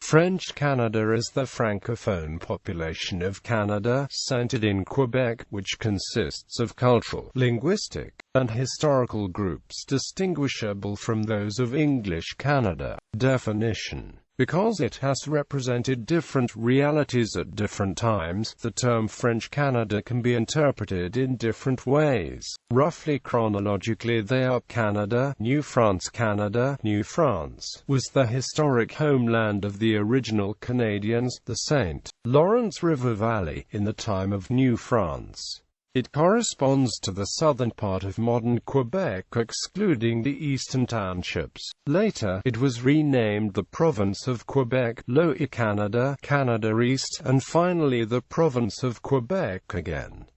French Canada is the Francophone population of Canada, centered in Quebec, which consists of cultural, linguistic, and historical groups distinguishable from those of English Canada. Definition: because it has represented different realities at different times, the term French Canada can be interpreted in different ways. Roughly chronologically, they are Canada, New France. Canada, New France, was the historic homeland of the original Canadians, the St. Lawrence River Valley, in the time of New France. It corresponds to the southern part of modern Quebec, excluding the eastern townships. Later, it was renamed the Province of Quebec, Lower Canada, Canada East, and finally the Province of Quebec again.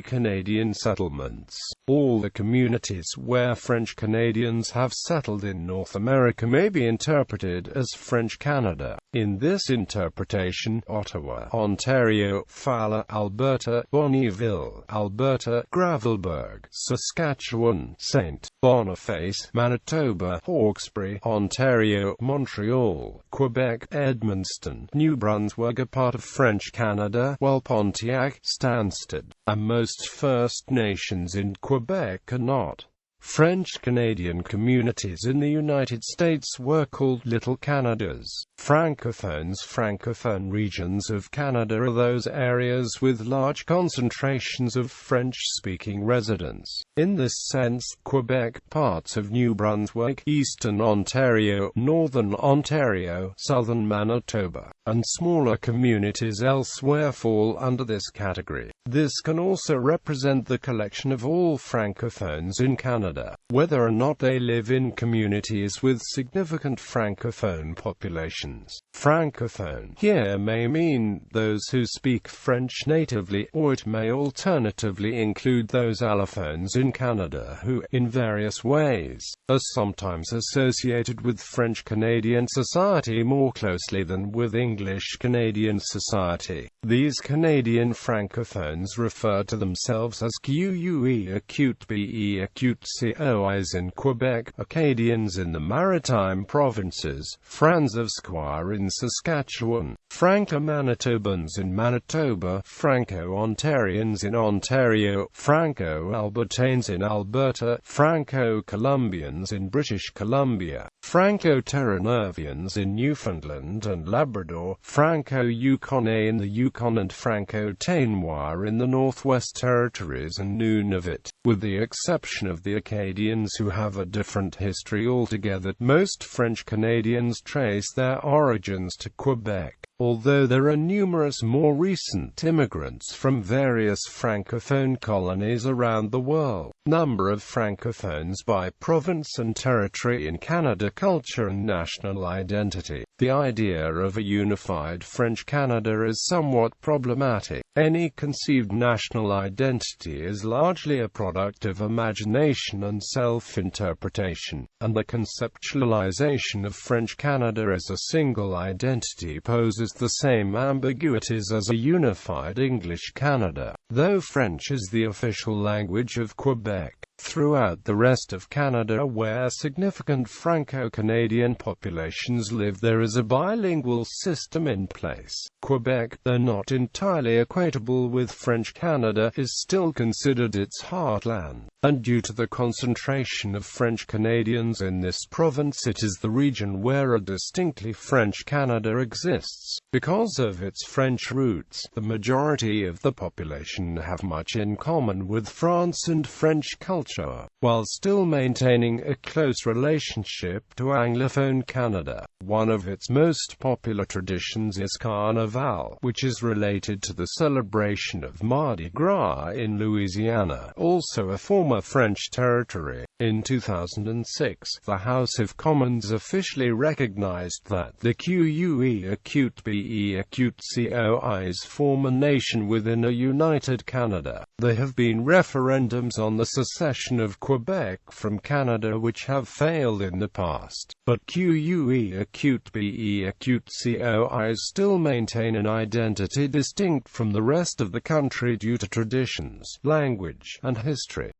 Canadian settlements. All the communities where French Canadians have settled in North America may be interpreted as French Canada. In this interpretation, Ottawa, Ontario, Fala, Alberta, Bonnyville, Alberta, Gravelbourg, Saskatchewan, St. Boniface, Manitoba, Hawkesbury, Ontario, Montreal, Quebec, Edmundston, New Brunswick are part of French Canada, while Pontiac, Stansted, and most First Nations in Quebec are not. French-Canadian communities in the United States were called Little Canadas. Francophones. Francophone regions of Canada are those areas with large concentrations of French-speaking residents. In this sense, Quebec, parts of New Brunswick, Eastern Ontario, Northern Ontario, Southern Manitoba, and smaller communities elsewhere fall under this category. This can also represent the collection of all Francophones in Canada, whether or not they live in communities with significant Francophone populations. Francophone here may mean those who speak French natively, or it may alternatively include those allophones in Canada who, in various ways, are sometimes associated with French Canadian society more closely than with English Canadian society. These Canadian Francophones refer to themselves as QUE acute BE acute COIs in Quebec, Acadians in the Maritime Provinces, Francs of Squire in Saskatchewan, Franco-Manitobans in Manitoba, Franco-Ontarians in Ontario, Franco-Albertains in Alberta, Franco-Columbians in British Columbia, Franco-Terranevians in Newfoundland and Labrador, Franco-Yukonais in the Yukon and Franco-Tainois in the Northwest Territories and Nunavut. With the exception of the Acadians who have a different history altogether, most French Canadians trace their origins to Quebec. Although there are numerous more recent immigrants from various Francophone colonies around the world, number of Francophones by province and territory in Canada, culture and national identity. The idea of a unified French Canada is somewhat problematic. Any conceived national identity is largely a product of imagination and self-interpretation, and the conceptualization of French Canada as a single identity poses the same ambiguities as a unified English Canada. Though French is the official language of Quebec, throughout the rest of Canada where significant Franco-Canadian populations live, there is a bilingual system in place. Quebec, though not entirely equatable with French Canada, is still considered its heartland, and due to the concentration of French Canadians in this province, it is the region where a distinctly French Canada exists. Because of its French roots, the majority of the population have much in common with France and French culture, while still maintaining a close relationship to Anglophone Canada. One of its most popular traditions is Carnival, which is related to the celebration of Mardi Gras in Louisiana, also a former French territory. In 2006, the House of Commons officially recognized that the QUE acute BE acute COIs form a nation within a united Canada. There have been referendums on the secession of Quebec from Canada which have failed in the past, but QUE acute BE acute COIs still maintain an identity distinct from the rest of the country due to traditions, language, and history.